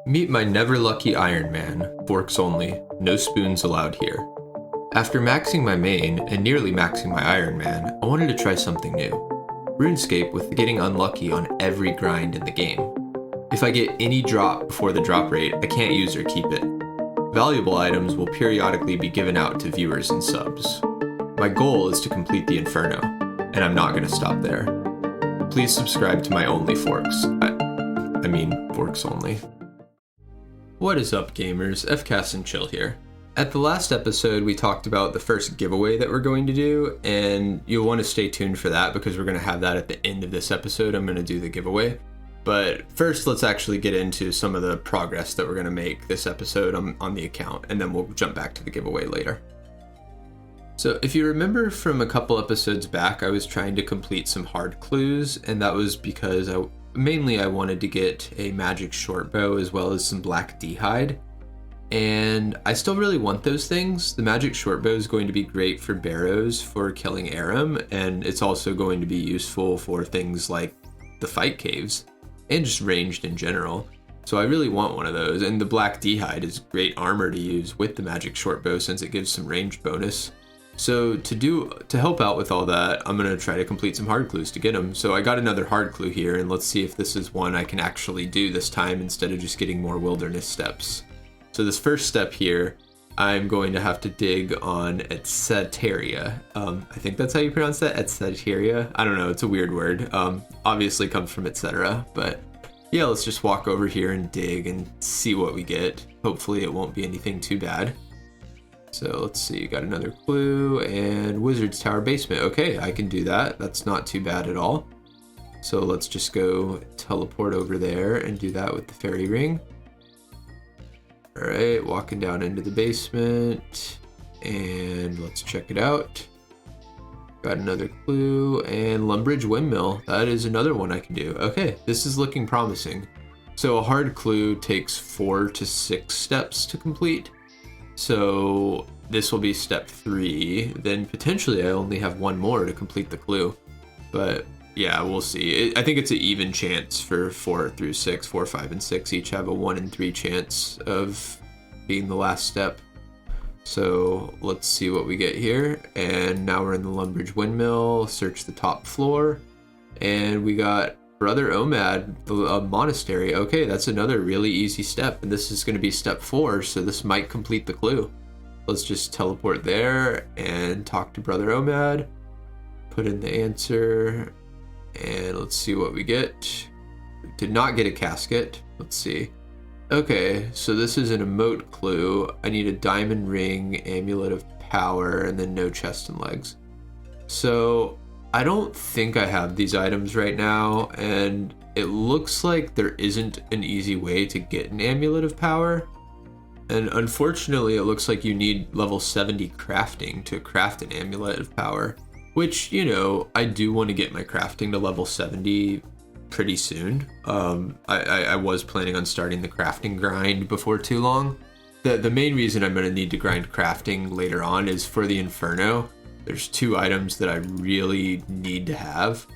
Meet my never lucky Ironman, forks only, no spoons allowed here. After maxing my main and nearly maxing my Ironman, I wanted to try something new. RuneScape with getting unlucky on every grind in the game. If I get any drop before the drop rate, I can't use or keep it. Valuable items will periodically be given out to viewers and subs. My goal is to complete the Inferno, and I'm not going to stop there. Please subscribe to my only forks. I mean, forks only. What is up, gamers? FCast and Chill here. At the last episode, we talked about the first giveaway that we're going to do, and you'll want to stay tuned for that because we're going to have that at the end of this episode. I'm going to do the giveaway. But first, let's actually get into some of the progress that we're going to make this episode on the account, and then we'll jump back to the giveaway later. So if you remember from a couple episodes back, I was trying to complete some hard clues, and that was because mainly I wanted to get a magic short bow as well as some black d'hide. And I still really want those things. The magic short bow is going to be great for barrows for killing Aram, and it's also going to be useful for things like the fight caves and just ranged in general. So I really want one of those, and the black d'hide is great armor to use with the magic short bow since it gives some ranged bonus. So to help out with all that, I'm going to try to complete some hard clues to get them. So I got another hard clue here, and let's see if this is one I can actually do this time instead of just getting more wilderness steps. So this first step here, I'm going to have to dig on Etceteria. I think that's how you pronounce that, Etceteria. I don't know, it's a weird word. Obviously comes from etc. But yeah, let's just walk over here and dig and see what we get. Hopefully it won't be anything too bad. So let's see, got another clue, and Wizard's Tower basement. Okay, I can do that. That's not too bad at all. So let's just go teleport over there and do that with the fairy ring. All right, walking down into the basement, and let's check it out. Got another clue, and Lumbridge Windmill. That is another one I can do. Okay, this is looking promising. So a hard clue takes 4 to 6 steps to complete. So this will be step 3, then potentially I only have one more to complete the clue. But yeah, we'll see. I think it's an even chance for 4 through 6. 4, 5, and 6 each have a 1 in 3 chance of being the last step. So let's see what we get here. And now we're in the Lumbridge Windmill, search the top floor, and we got Brother Omad, the monastery. Okay, that's another really easy step, and this is going to be step 4, so this might complete the clue. Let's just teleport there and talk to Brother Omad, put in the answer, and let's see what we get. We did not get a casket. Let's see. Okay, so this is an emote clue. I need a diamond ring, amulet of power, and then no chest and legs. So I don't think I have these items right now, and it looks like there isn't an easy way to get an amulet of power. And unfortunately, it looks like you need level 70 crafting to craft an amulet of power, which, you know, I do want to get my crafting to level 70 pretty soon. I was planning on starting the crafting grind before too long. The main reason I'm going to need to grind crafting later on is for the Inferno. There's 2 items that I really need to have,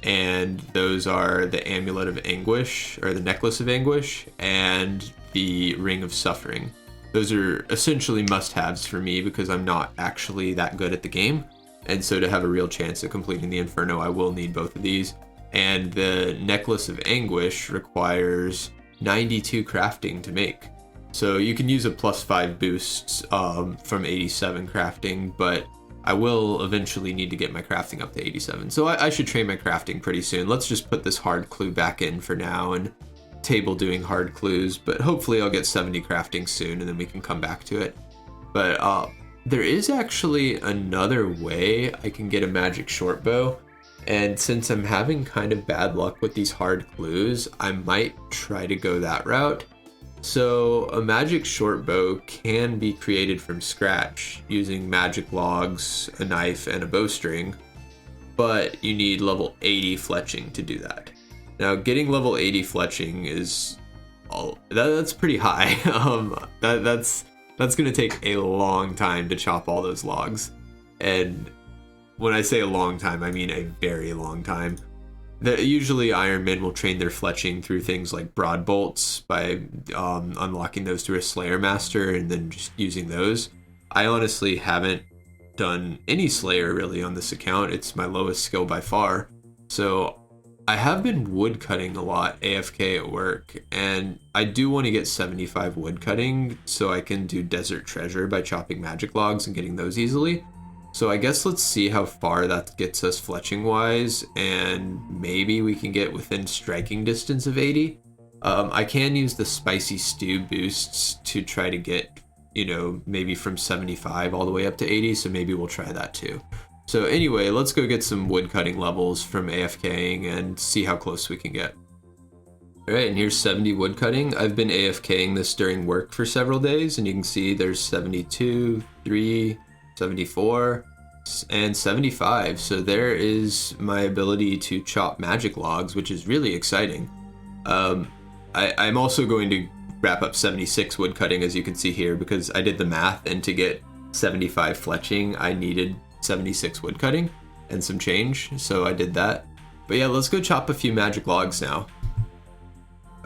and those are the Amulet of Anguish, or the Necklace of Anguish, and the Ring of Suffering. Those are essentially must-haves for me because I'm not actually that good at the game, and so to have a real chance of completing the Inferno, I will need both of these. And the Necklace of Anguish requires 92 crafting to make. So you can use a +5 boost from 87 crafting, but I will eventually need to get my crafting up to 87. So I should train my crafting pretty soon. Let's just put this hard clue back in for now and table doing hard clues, but hopefully I'll get 70 crafting soon and then we can come back to it. But there is actually another way I can get a magic short bow. And since I'm having kind of bad luck with these hard clues, I might try to go that route. So a magic short bow can be created from scratch using magic logs, a knife, and a bowstring, but you need level 80 fletching to do that. Now getting level 80 fletching is that's pretty high. That's going to take a long time to chop all those logs, and when I say a long time, I mean a very long time. Usually Ironmen will train their fletching through things like broad bolts by unlocking those through a Slayer Master and then just using those. I honestly haven't done any Slayer really on this account. It's my lowest skill by far. So I have been wood cutting a lot AFK at work, and I do want to get 75 wood cutting so I can do Desert Treasure by chopping magic logs and getting those easily. So I guess let's see how far that gets us fletching wise, and maybe we can get within striking distance of 80. I can use the spicy stew boosts to try to get, maybe from 75 all the way up to 80, so maybe we'll try that too. So anyway, let's go get some wood cutting levels from AFKing and see how close we can get. All right, and here's 70 wood cutting. I've been AFKing this during work for several days, and you can see there's 72, 3, 74, and 75. So there is my ability to chop magic logs, which is really exciting. I'm also going to wrap up 76 wood cutting, as you can see here, because I did the math, and to get 75 fletching, I needed 76 wood cutting and some change, so I did that. But yeah, let's go chop a few magic logs now.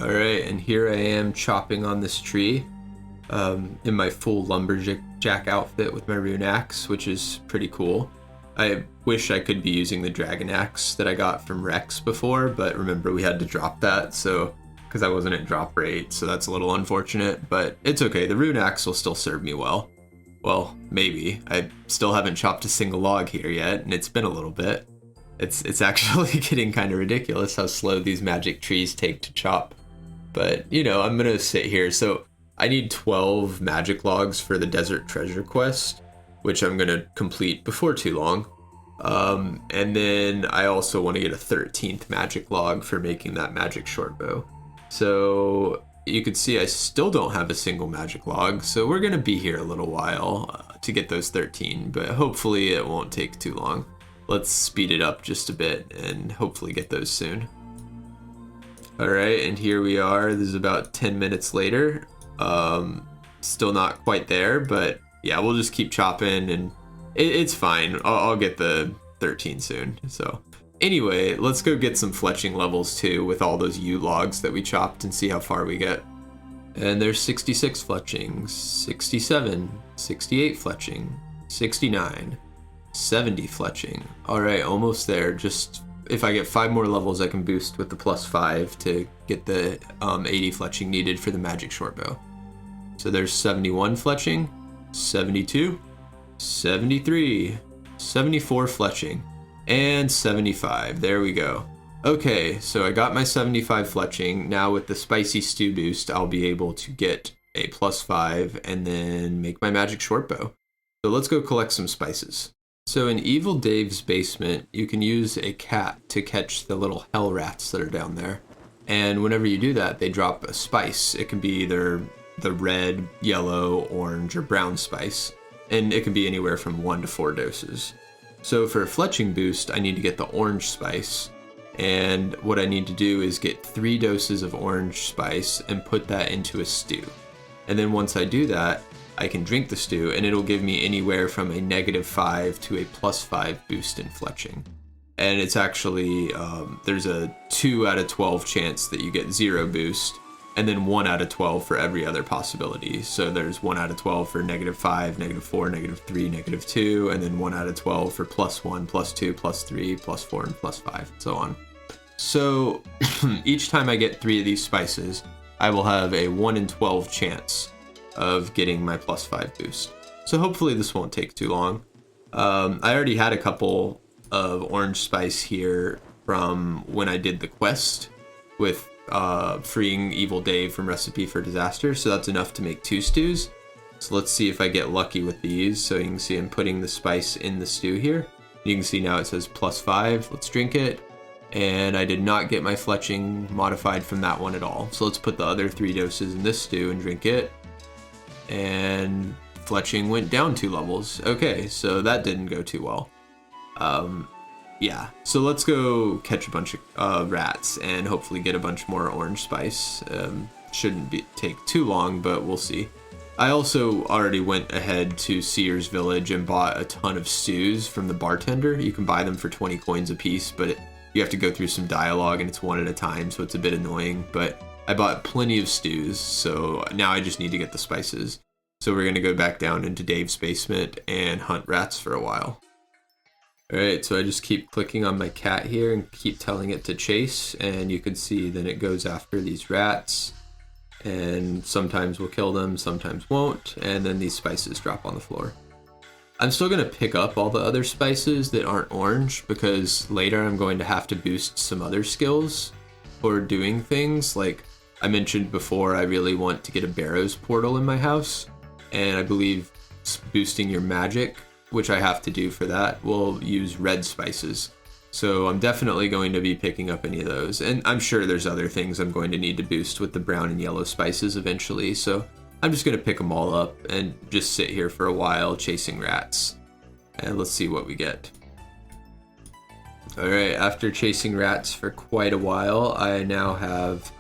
All right, and here I am chopping on this tree in my full lumberjack outfit with my rune axe, which is pretty cool. I wish I could be using the dragon axe that I got from Rex before, but remember we had to drop that, so because I wasn't at drop rate, so that's a little unfortunate, but it's okay. The rune axe will still serve me well. Well, maybe. I still haven't chopped a single log here yet, and it's been a little bit. It's actually getting kind of ridiculous how slow these magic trees take to chop. But, I'm gonna sit here. So I need 12 magic logs for the Desert Treasure quest, which I'm gonna complete before too long. And then I also want to get a 13th magic log for making that magic short bow. So you can see I still don't have a single magic log, so we're gonna be here a little while to get those 13, but hopefully it won't take too long. Let's speed it up just a bit and hopefully get those soon. All right, and here we are. This is about 10 minutes later. Still not quite there, but yeah, we'll just keep chopping, and it's fine. I'll get the 13 soon, so. Anyway, let's go get some fletching levels too with all those yew logs that we chopped and see how far we get. And there's 66 fletching, 67, 68 fletching, 69, 70 fletching. All right, almost there. Just if I get 5 more levels, I can boost with the +5 to get the 80 fletching needed for the magic short bow. So there's 71 fletching, 72, 73, 74 fletching. And 75, there we go. Okay, so I got my 75 fletching. Now with the spicy stew boost, I'll be able to get a +5 and then make my magic short bow. So let's go collect some spices. So in Evil Dave's basement, you can use a cat to catch the little hell rats that are down there. And whenever you do that, they drop a spice. It can be either the red, yellow, orange, or brown spice. And it can be anywhere from 1 to 4 doses. So for a fletching boost, I need to get the orange spice, and what I need to do is get 3 doses of orange spice and put that into a stew. And then once I do that, I can drink the stew, and it'll give me anywhere from a -5 to a +5 boost in fletching. And it's actually, there's a 2 out of 12 chance that you get 0 boost, and then 1 out of 12 for every other possibility. So there's 1 out of 12 for -5, -4, -3, -2, and then 1 out of 12 for +1, +2, +3, +4, and +5, so on. So each time I get 3 of these spices, I will have a 1 in 12 chance of getting my +5 boost. So hopefully this won't take too long. I already had a couple of orange spice here from when I did the quest with freeing Evil Dave from Recipe for Disaster, so that's enough to make 2 stews. So let's see if I get lucky with these. So you can see I'm putting the spice in the stew here. You can see now it says +5. Let's drink it. And I did not get my fletching modified from that one at all. So let's put the other 3 doses in this stew and drink it. And fletching went down 2 levels. Okay, so that didn't go too well. Yeah, so let's go catch a bunch of rats and hopefully get a bunch more orange spice. Shouldn't take too long, but we'll see. I also already went ahead to Seer's Village and bought a ton of stews from the bartender. You can buy them for 20 coins a piece, but you have to go through some dialogue and it's one at a time, so it's a bit annoying, but I bought plenty of stews, so now I just need to get the spices. So we're going to go back down into Dave's basement and hunt rats for a while. Alright, so I just keep clicking on my cat here and keep telling it to chase, and you can see then it goes after these rats, and sometimes we'll kill them, sometimes won't, and then these spices drop on the floor. I'm still going to pick up all the other spices that aren't orange, because later I'm going to have to boost some other skills for doing things. Like I mentioned before, I really want to get a Barrows portal in my house, and I believe boosting your magic, which I have to do for that, will use red spices. So I'm definitely going to be picking up any of those, and I'm sure there's other things I'm going to need to boost with the brown and yellow spices eventually, so I'm just going to pick them all up and just sit here for a while chasing rats. And let's see what we get. Alright, after chasing rats for quite a while, I now have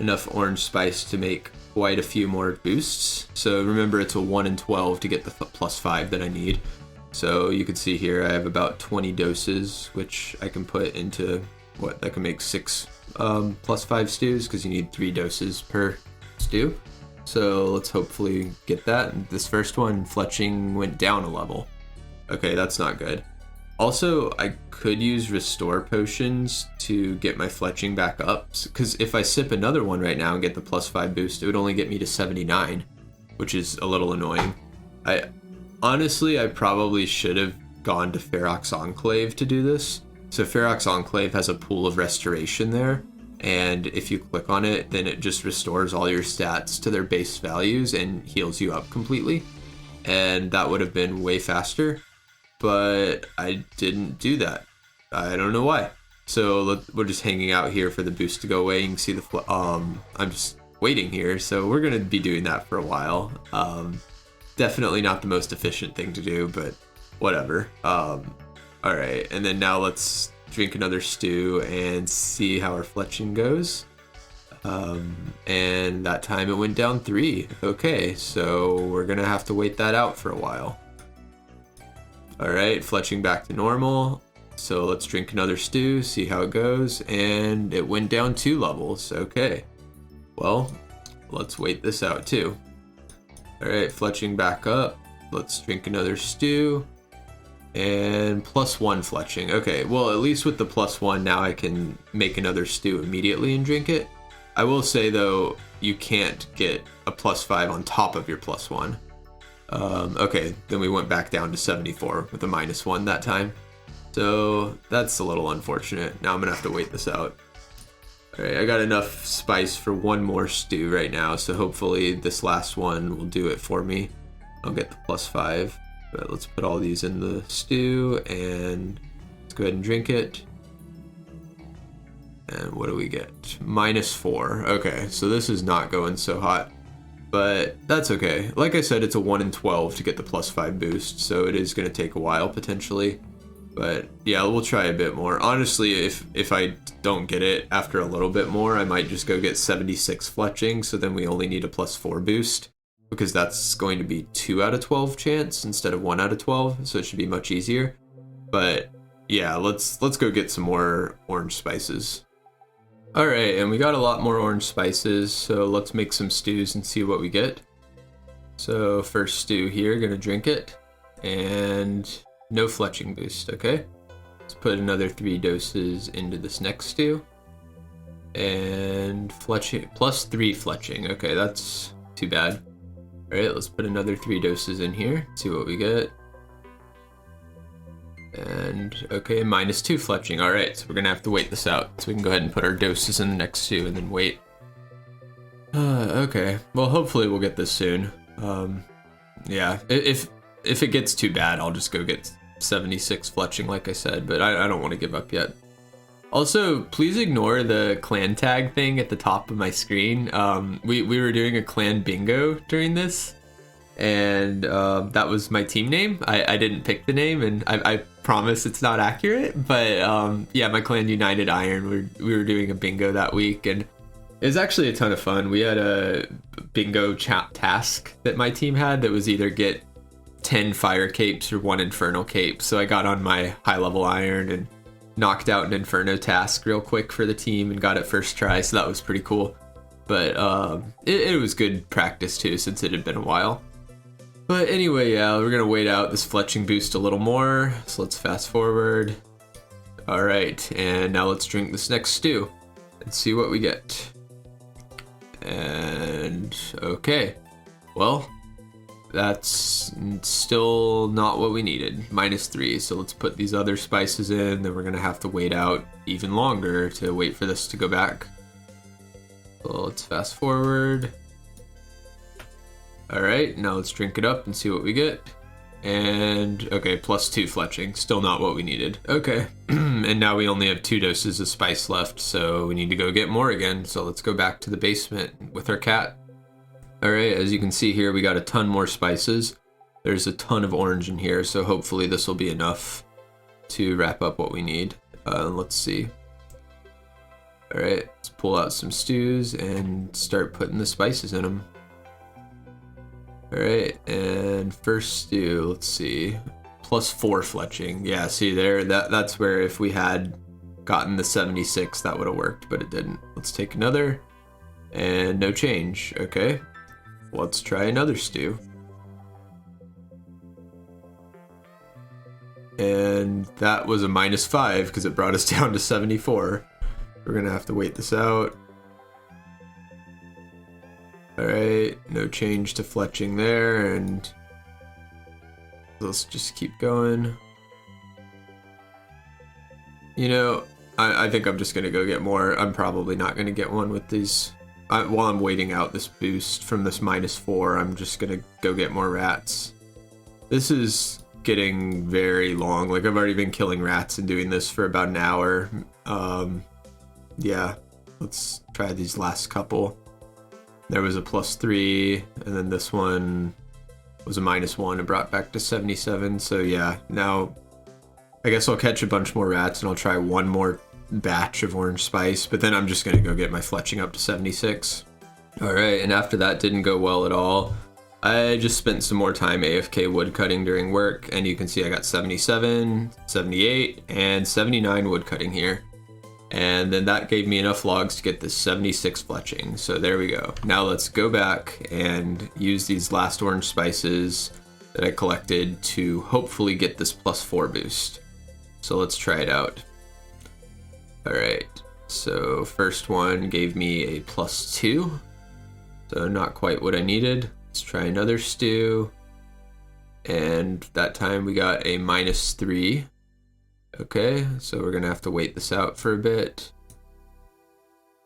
enough orange spice to make quite a few more boosts. So remember, it's a 1 in 12 to get the +5 that I need. So you can see here I have about 20 doses, which I can put into, that can make 6 +5 stews, because you need 3 doses per stew. So let's hopefully get that. This first one, fletching went down a level. Okay, that's not good. Also, I could use restore potions to get my fletching back up, because if I sip another one right now and get the +5 boost, it would only get me to 79, which is a little annoying. Honestly, I probably should have gone to Ferox Enclave to do this. So Ferox Enclave has a pool of restoration there, and if you click on it, then it just restores all your stats to their base values and heals you up completely. And that would have been way faster, but I didn't do that. I don't know why. So we're just hanging out here for the boost to go away. You can see I'm just waiting here, so we're gonna be doing that for a while. Definitely not the most efficient thing to do, but whatever. Alright, and then now let's drink another stew and see how our fletching goes. And that time it went down 3. Okay, so we're gonna have to wait that out for a while. Alright, fletching back to normal. So let's drink another stew, see how it goes, and it went down 2 levels. Okay, well, let's wait this out too. Alright, fletching back up. Let's drink another stew. And +1 fletching. Okay, well, at least with the +1, now I can make another stew immediately and drink it. I will say, though, you can't get a +5 on top of your +1. Okay, then we went back down to 74 with a -1 that time. So that's a little unfortunate. Now I'm going to have to wait this out. Alright, I got enough spice for one more stew right now, so hopefully this last one will do it for me. I'll get the +5, but let's put all these in the stew, and let's go ahead and drink it. And what do we get? -4. Okay, so this is not going so hot, but that's okay. Like I said, it's a 1 in 12 to get the +5 boost, so it is going to take a while potentially. But yeah, we'll try a bit more. Honestly, if I don't get it after a little bit more, I might just go get 76 fletching, so then we only need a +4 boost, because that's going to be 2 out of 12 chance instead of 1 out of 12, so it should be much easier. But yeah, let's go get some more orange spices. Alright, and we got a lot more orange spices, so let's make some stews and see what we get. So first stew here, gonna drink it, and no fletching boost. Okay, let's put another 3 doses into this next stew, and fletching +3 fletching. Okay, that's too bad. All right, let's put another 3 doses in here, see what we get. And okay, -2 fletching. All right, so we're gonna have to wait this out, so we can go ahead and put our doses in the next stew and then wait. Okay, well, hopefully we'll get this soon. Yeah, if it gets too bad, I'll just go get 76 fletching like I said, but I don't want to give up yet. Also, please ignore the clan tag thing at the top of my screen. We were doing a clan bingo during this, and that was my team name. I didn't pick the name, and I promise it's not accurate, but yeah, my clan United Iron, we were doing a bingo that week, and it was actually a ton of fun. We had a bingo task that my team had that was either get 10 fire capes or 1 infernal cape. So I got on my high level iron and knocked out an Inferno task real quick for the team and got it first try, so that was pretty cool. But it was good practice too, since it had been a while. But anyway, yeah, we're gonna wait out this fletching boost a little more, so let's fast forward. Alright, and now let's drink this next stew and see what we get. And okay, well, that's still not what we needed, -3. So let's put these other spices in, then we're gonna have to wait out even longer to wait for this to go back. So let's fast forward. All right, now let's drink it up and see what we get. And okay, +2 fletching, still not what we needed. Okay, and now we only have 2 doses of spice left, so we need to go get more again. So let's go back to the basement with our cat. All right, as you can see here, we got a ton more spices. There's a ton of orange in here, so hopefully this will be enough to wrap up what we need. Let's see. All right, let's pull out some stews and start putting the spices in them. All right, and first stew, let's see, +4 fletching. Yeah, see there, that's where if we had gotten the 76, that would have worked, but it didn't. Let's take another, and no change. Okay, let's try another stew. And that was a -5 because it brought us down to 74. We're gonna have to wait this out. All right, no change to fletching there, and let's just keep going. You know, I think I'm just gonna go get more. I'm probably not gonna get one with these. While I'm waiting out this boost from this -4, I'm just gonna go get more rats. This is getting very long. Like, I've already been killing rats and doing this for about an hour. Yeah, let's try these last couple. There was a +3, and then this one was a -1 and brought back to 77. So yeah, now I guess I'll catch a bunch more rats and I'll try one more batch of orange spice, but then I'm just gonna go get my fletching up to 76. All right, and after that didn't go well at all. I just spent some more time AFK wood cutting during work, and you can see I got 77, 78, and 79 wood cutting here. And then that gave me enough logs to get this 76 fletching. So there we go. Now let's go back and use these last orange spices that I collected to hopefully get this +4 boost. So let's try it out. All right, so first one gave me a +2. So not quite what I needed. Let's try another stew. And that time we got a -3. Okay, so we're gonna have to wait this out for a bit.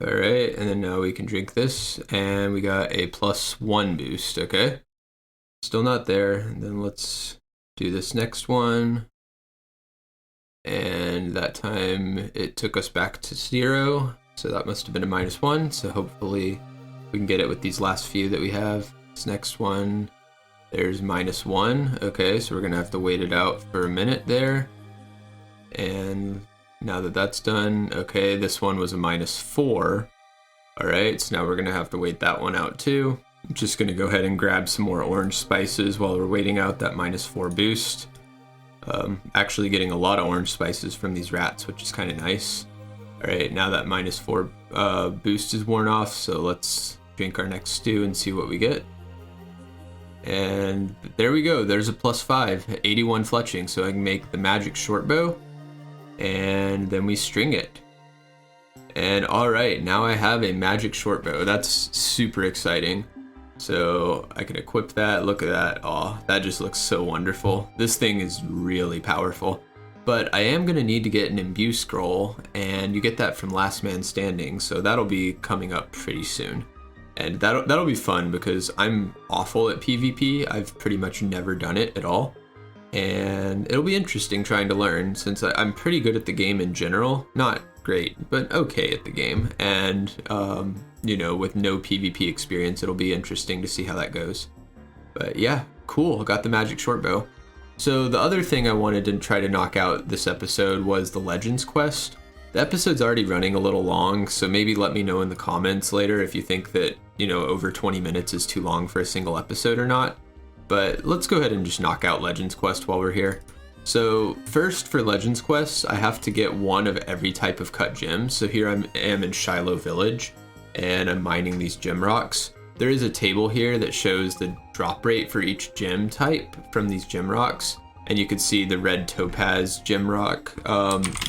All right, and then now we can drink this, and we got a +1 boost. Okay, still not there. And then let's do this next one. And that time it took us back to 0, so that must have been a -1. So hopefully we can get it with these last few that we have. This next one, there's -1. Okay, so we're gonna have to wait it out for a minute there. And now that that's done, okay, this one was a -4. All right, so now we're gonna have to wait that one out too. I'm just gonna go ahead and grab some more orange spices while we're waiting out that -4 boost. Actually getting a lot of orange spices from these rats, which is kind of nice. All right, now that -4 boost is worn off, so let's drink our next stew and see what we get. And there we go, there's a +5, 81 fletching, so I can make the magic short bow. And then we string it. And all right, now I have a magic short bow. That's super exciting. So I can equip that. Look at that. Oh, that just looks so wonderful. This thing is really powerful. But I am gonna need to get an imbue scroll, and you get that from Last Man Standing. So that'll be coming up pretty soon. And that'll be fun because I'm awful at PvP. I've pretty much never done it at all. And it'll be interesting trying to learn, since I'm pretty good at the game in general. Not great, but okay at the game. And, you know, with no PvP experience, it'll be interesting to see how that goes. But yeah, cool, got the magic short bow. So the other thing I wanted to try to knock out this episode was the Legends quest. The episode's already running a little long, so maybe let me know in the comments later if you think that, you know, over 20 minutes is too long for a single episode or not. But let's go ahead and just knock out Legends Quest while we're here. So first for Legends quests, I have to get one of every type of cut gem. So here I am in Shiloh Village and I'm mining these gem rocks. There is a table here that shows the drop rate for each gem type from these gem rocks. And you can see the red topaz gem rock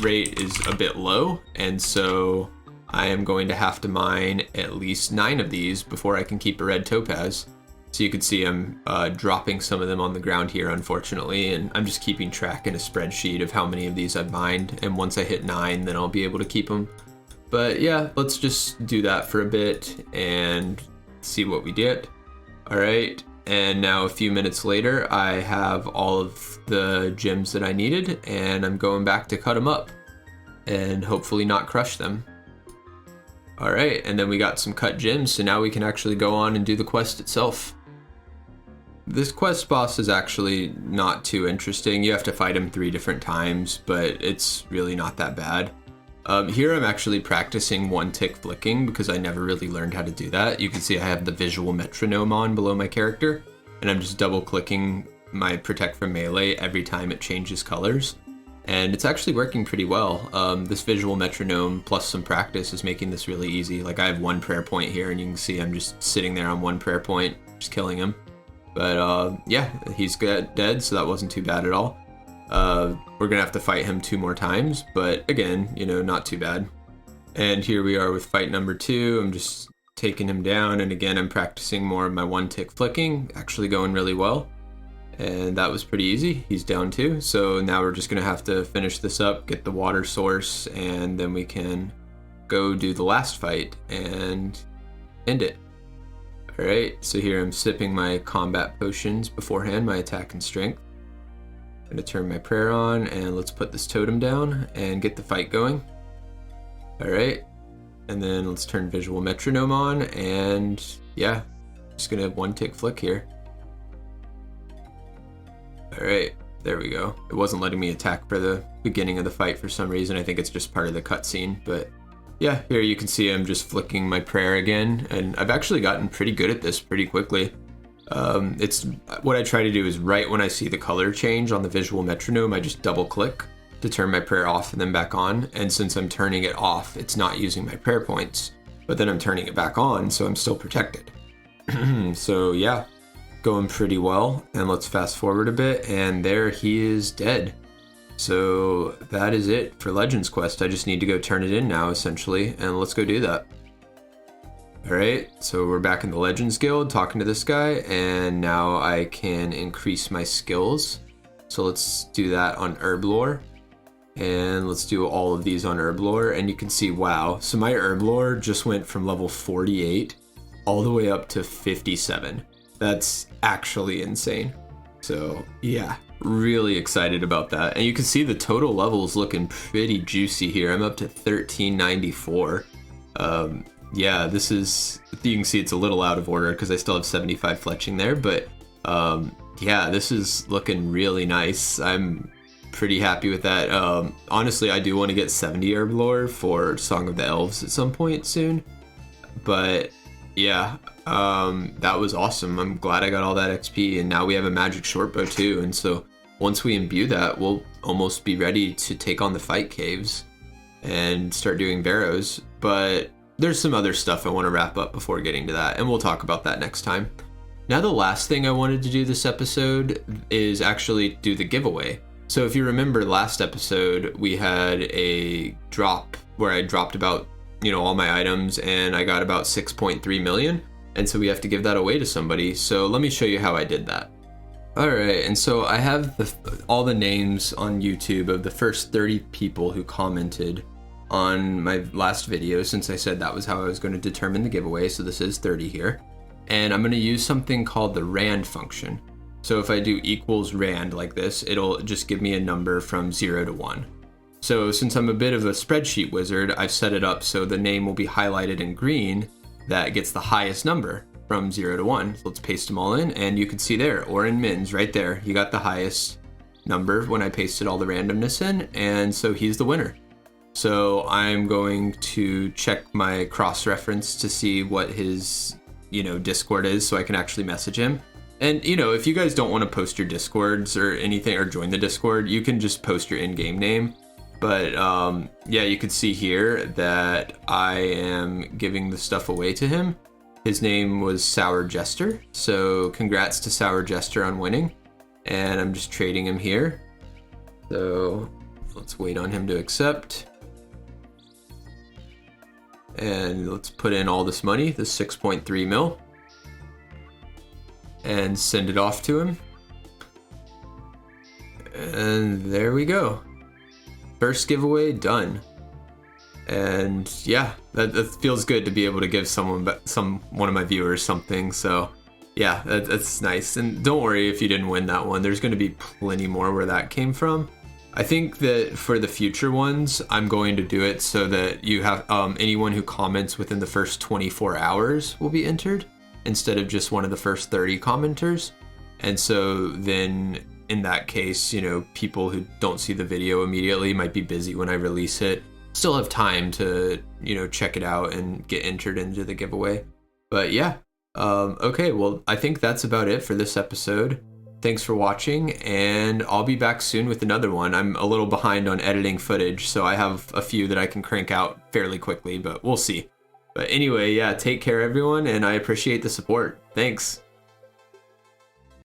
rate is a bit low. And so I am going to have to mine at least 9 of these before I can keep a red topaz. So you can see I'm dropping some of them on the ground here, unfortunately, and I'm just keeping track in a spreadsheet of how many of these I've mined, and once I hit 9, then I'll be able to keep them. But yeah, let's just do that for a bit and see what we get. All right, and now a few minutes later, I have all of the gems that I needed, and I'm going back to cut them up and hopefully not crush them. All right, and then we got some cut gems, so now we can actually go on and do the quest itself. This quest boss is actually not too interesting. You have to fight him 3 different times, but it's really not that bad. Here I'm actually practicing 1-tick flicking because I never really learned how to do that. You can see I have the visual metronome on below my character, and I'm just double clicking my protect from melee every time it changes colors. And it's actually working pretty well. This visual metronome plus some practice is making this really easy. Like I have 1 prayer point here and you can see I'm just sitting there on 1 prayer point, just killing him. But yeah, he's dead, so that wasn't too bad at all. We're gonna have to fight him 2 more times, but again, you know, not too bad. And here we are with fight number 2. I'm just taking him down, and again, I'm practicing more of my 1-tick flicking, actually going really well. And that was pretty easy. He's down too. So now we're just gonna have to finish this up, get the water source, and then we can go do the last fight and end it. All right, so here I'm sipping my combat potions beforehand, my attack and strength. I'm gonna turn my prayer on and let's put this totem down and get the fight going. All right, and then let's turn visual metronome on, and yeah, just gonna 1-tick flick here. All right, there we go. It wasn't letting me attack for the beginning of the fight for some reason. I think it's just part of the cutscene, but yeah, here you can see I'm just flicking my prayer again, and I've actually gotten pretty good at this pretty quickly. It's what I try to do is right when I see the color change on the visual metronome, I just double click to turn my prayer off and then back on. And since I'm turning it off, it's not using my prayer points, but then I'm turning it back on, so I'm still protected. So yeah, going pretty well. And let's fast forward a bit, and there he is dead. So that is it for Legends Quest. I just need to go turn it in now, essentially, and let's go do that. All right, so we're back in the Legends Guild talking to this guy, and now I can increase my skills. So let's do that on Herb Lore, and let's do all of these on Herb Lore, and you can see, wow. So my Herb Lore just went from level 48 all the way up to 57. That's actually insane. So yeah, really excited about that. And you can see the total levels looking pretty juicy here. I'm up to 1394. Yeah, this is, you can see it's a little out of order because I still have 75 fletching there, but yeah, this is looking really nice. I'm pretty happy with that. Honestly, I do want to get 70 Herb Lore for Song of the Elves at some point soon, but yeah, that was awesome. I'm glad I got all that XP, and now we have a magic shortbow too, and so once we imbue that, we'll almost be ready to take on the fight caves and start doing barrows. But there's some other stuff I want to wrap up before getting to that, and we'll talk about that next time. Now the last thing I wanted to do this episode is actually do the giveaway. So if you remember last episode, we had a drop where I dropped about, you know, all my items, and I got about 6.3 million. And so we have to give that away to somebody. So let me show you how I did that. All right, and so I have all the names on YouTube of the first 30 people who commented on my last video, since I said that was how I was going to determine the giveaway. So this is 30 here. And I'm going to use something called the rand function. So if I do equals rand like this, it'll just give me a number from 0 to 1. So since I'm a bit of a spreadsheet wizard, I've set it up so the name will be highlighted in green that gets the highest number from 0 to 1. So let's paste them all in, and you can see there, Oren Mins right there. He got the highest number when I pasted all the randomness in, and so he's the winner. So I'm going to check my cross-reference to see what his, Discord is, so I can actually message him. And, you know, if you guys don't want to post your Discords or anything or join the Discord, you can just post your in-game name. But yeah, you can see here that I am giving the stuff away to him. His name was Sour Jester, so congrats to Sour Jester on winning. And I'm just trading him here. So let's wait on him to accept. And let's put in all this money, this 6.3 mil. And send it off to him. And there we go. First giveaway done. And yeah, that feels good to be able to give one of my viewers something. So yeah, that's nice. And don't worry if you didn't win that one. There's going to be plenty more where that came from. I think that for the future ones, I'm going to do it so that you have anyone who comments within the first 24 hours will be entered, instead of just one of the first 30 commenters. And so then in that case, you know, people who don't see the video immediately might be busy when I release it, still have time to, you know, check it out and get entered into the giveaway. But yeah, okay, well, I think that's about it for this episode. Thanks for watching, and I'll be back soon with another one. I'm a little behind on editing footage, so I have a few that I can crank out fairly quickly, but we'll see. But anyway, yeah, take care everyone, and I appreciate the support. Thanks.